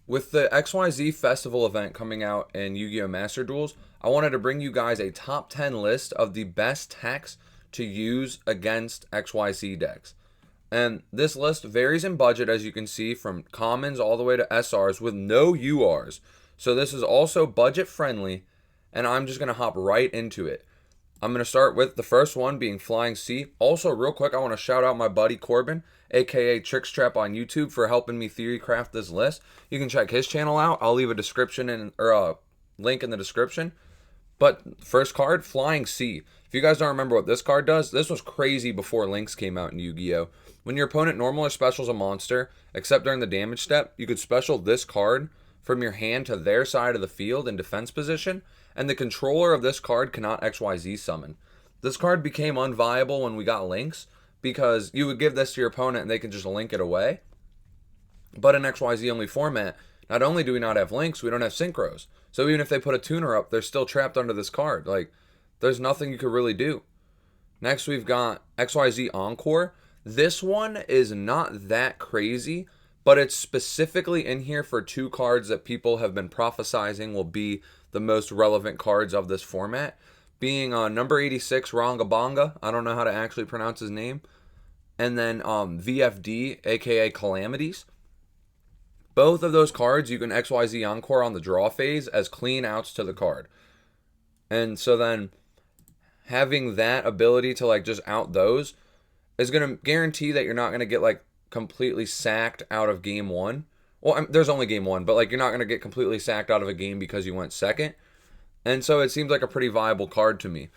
With the XYZ Festival event coming out in Yu-Gi-Oh! Master Duels, I wanted to bring you guys a top 10 list of the best techs to use against XYZ decks. And this list varies in budget, as you can see, from commons all the way to SRs with no URs. So this is also budget friendly, and I'm just going to hop right into it. I'm going to start with the first one being Flying C. Also, real quick, I want to shout out my buddy Corbin, aka Trickstrap on YouTube, for helping me theory craft this list. You can check his channel out. I'll leave a description or a link in the description. But first card, Flying C. If you guys don't remember what this card does, this was crazy before Links came out in Yu-Gi-Oh! When your opponent normal or specials a monster, except during the damage step, you could special this card from your hand to their side of the field in defense position, and the controller of this card cannot XYZ summon. This card became unviable when we got Links, because you would give this to your opponent and they can just link it away. But in XYZ only format, not only do we not have Links, we don't have Synchros. So even if they put a tuner up, they're still trapped under this card. Like, there's nothing you could really do. Next, we've got XYZ Encore. This one is not that crazy, but it's specifically in here for two cards that people have been prophesizing will be the most relevant cards of this format. Being number 86, Rangabanga. I don't know how to actually pronounce his name. And then VFD, aka Calamities. Both of those cards, you can XYZ Encore on the draw phase as clean outs to the card. And so then having that ability to like just out those is going to guarantee that you're not going to get like completely sacked out of game one. Well, there's only game one, but like you're not going to get completely sacked out of a game because you went second. And so it seems like a pretty viable card to me.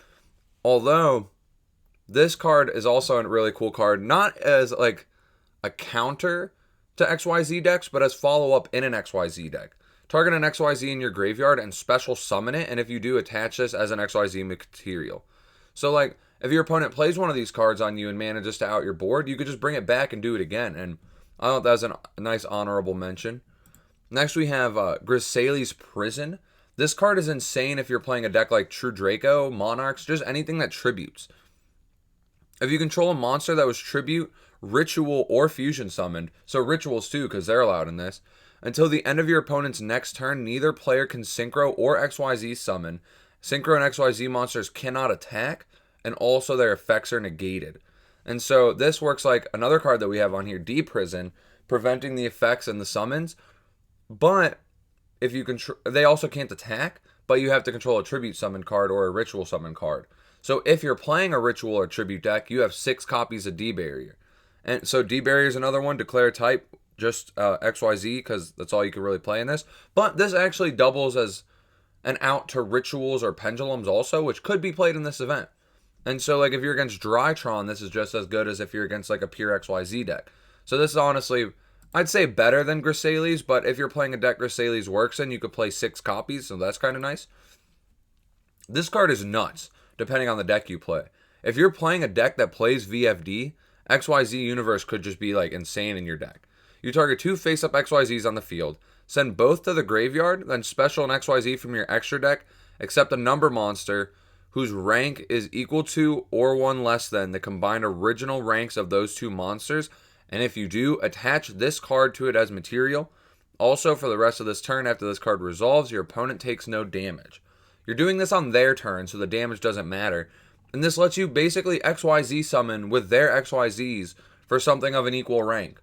Although this card is also a really cool card, not as like a counter to XYZ decks, but as follow-up in an XYZ deck. Target an XYZ in your graveyard and special summon it, and if you do, attach this as an XYZ material. So like, if your opponent plays one of these cards on you and manages to out your board, you could just bring it back and do it again, and I thought that was a nice honorable mention. Next we have Grisali's Prison. This card is insane if you're playing a deck like True Draco, Monarchs, just anything that tributes. If you control a monster that was tribute, ritual, or fusion summoned, so rituals too, because they're allowed in this, until the end of your opponent's next turn, neither player can Synchro or XYZ summon. Synchro and XYZ monsters cannot attack, and also their effects are negated. And so this works like another card that we have on here, D-Prison, preventing the effects and the summons, but if you they also can't attack, but you have to control a tribute summon card or a ritual summon card. So if you're playing a ritual or tribute deck, you have 6 copies of D-Barrier. And so D-Barrier is another one, declare type, just XYZ, because that's all you can really play in this. But this actually doubles as an out to rituals or pendulums also, which could be played in this event. And so like if you're against Drytron, this is just as good as if you're against like a pure XYZ deck. So this is honestly, I'd say better than Grisali's, but if you're playing a deck Grisali's works in, you could play 6 copies, so that's kind of nice. This card is nuts, depending on the deck you play. If you're playing a deck that plays VFD, XYZ Universe could just be like insane in your deck. You target 2 face-up XYZs on the field, send both to the graveyard, then special an XYZ from your extra deck, except a number monster whose rank is equal to or 1 less than the combined original ranks of those 2 monsters, and if you do, attach this card to it as material. Also, for the rest of this turn, after this card resolves, your opponent takes no damage. You're doing this on their turn, so the damage doesn't matter. And this lets you basically XYZ summon with their XYZs for something of an equal rank.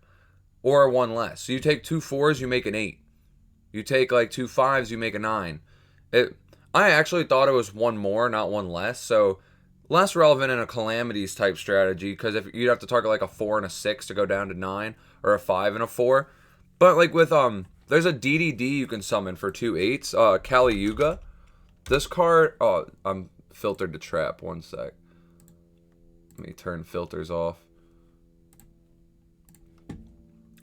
Or 1 less. So you take 2 4s, you make an 8. You take like 2 5s, you make a 9. I actually thought it was 1 more, not 1 less. So less relevant in a Calamities type strategy, because if you'd have to target like a 4 and a 6 to go down to 9, or a 5 and a 4. But like with there's a DDD you can summon for 2 8s, Kali Yuga. This card, I'm filtered to trap, 1 sec. Let me turn filters off.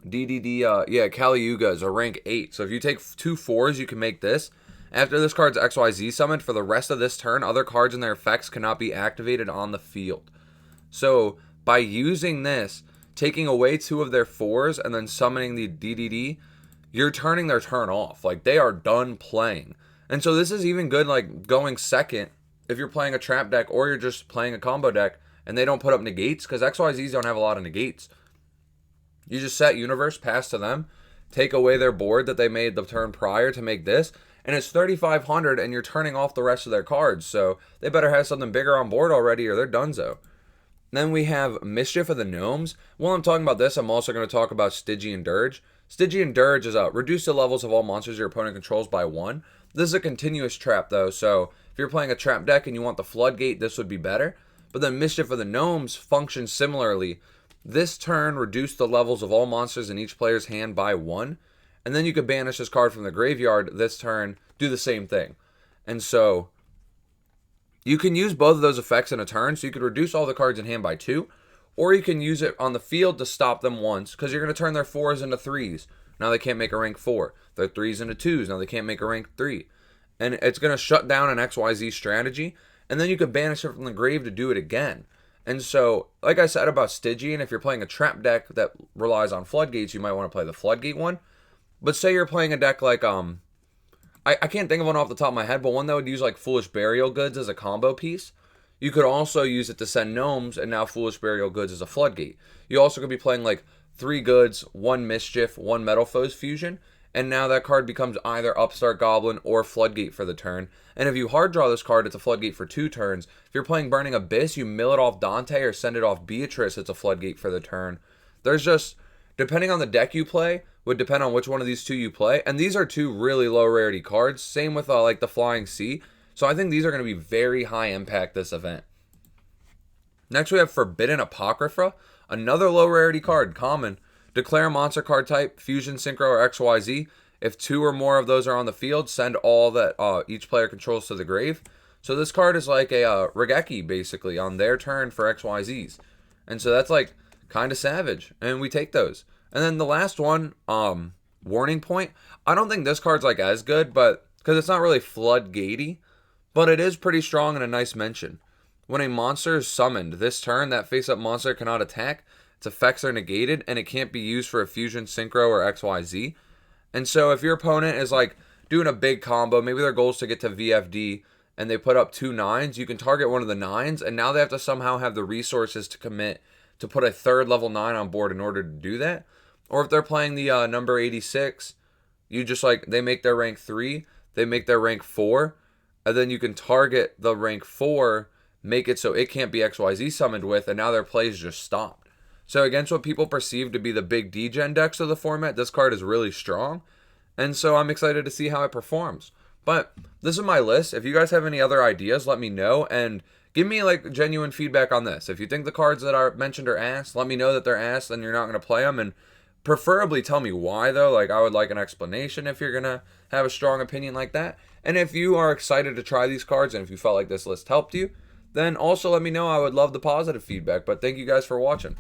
DDD, yeah, Kali Yuga is a rank 8. So if you take 2 4s, you can make this. After this card's XYZ summoned, for the rest of this turn, other cards and their effects cannot be activated on the field. So by using this, taking away 2 of their 4s and then summoning the DDD, you're turning their turn off. Like, they are done playing. And so this is even good, like, going second if you're playing a trap deck or you're just playing a combo deck and they don't put up negates, because XYZs don't have a lot of negates. You just set Universe, pass to them, take away their board that they made the turn prior to make this, and it's 3,500 and you're turning off the rest of their cards. So they better have something bigger on board already or they're donezo. Then we have Mischief of the Gnomes. While I'm talking about this, I'm also going to talk about Stygian Dirge. Stygian Dirge is reduce the levels of all monsters your opponent controls by 1. This is a continuous trap though, so if you're playing a trap deck and you want the Floodgate, this would be better. But then Mischief of the Gnomes functions similarly. This turn, reduce the levels of all monsters in each player's hand by 1. And then you could banish this card from the graveyard this turn, do the same thing. And so you can use both of those effects in a turn, so you could reduce all the cards in hand by 2, or you can use it on the field to stop them once, because you're going to turn their 4s into 3s. Now they can't make a rank 4. Their 3s into 2s. Now they can't make a rank 3. And it's going to shut down an XYZ strategy, and then you could banish it from the grave to do it again. And so, like I said about Stygian, if you're playing a trap deck that relies on floodgates, you might want to play the floodgate one. But say you're playing a deck like, I can't think of one off the top of my head, but one that would use like Foolish Burial Goods as a combo piece. You could also use it to send gnomes, and now Foolish Burial Goods is a floodgate. You also could be playing like 3 goods, 1 mischief, 1 Metal Foes fusion, and now that card becomes either Upstart Goblin or Floodgate for the turn. And if you hard draw this card, it's a Floodgate for 2 turns. If you're playing Burning Abyss, you mill it off Dante or send it off Beatrice, it's a Floodgate for the turn. There's just, depending on the deck you play, would depend on which one of these 2 you play. And these are 2 really low rarity cards. Same with like the Flying Sea. So I think these are going to be very high impact this event. Next we have Forbidden Apocrypha. Another low rarity card, common. Declare a monster card type, Fusion, Synchro, or XYZ. If 2 or more of those are on the field, send all that each player controls to the grave. So this card is like a Regeki, basically, on their turn for XYZs. And so that's like kind of savage. And we take those. And then the last one, Warning Point. I don't think this card's like as good, but because it's not really floodgatey, but it is pretty strong and a nice mention. When a monster is summoned this turn, that face-up monster cannot attack. Its effects are negated, and it can't be used for a Fusion, Synchro, or XYZ. And so if your opponent is like doing a big combo, maybe their goal is to get to VFD, and they put up 2 9s, you can target one of the 9s, and now they have to somehow have the resources to commit to put a 3rd level 9 on board in order to do that. Or if they're playing the number 86, you just like, they make their rank 3, they make their rank 4, and then you can target the rank 4, make it so it can't be XYZ summoned with, and now their plays just stopped. So against what people perceive to be the big D-Gen decks of the format, this card is really strong. And so I'm excited to see how it performs. But this is my list. If you guys have any other ideas, let me know. And give me like genuine feedback on this. If you think the cards that are mentioned are ass, let me know that they're ass and you're not going to play them. And preferably tell me why though. Like I would like an explanation if you're going to have a strong opinion like that. And if you are excited to try these cards and if you felt like this list helped you, then also let me know. I would love the positive feedback. But thank you guys for watching.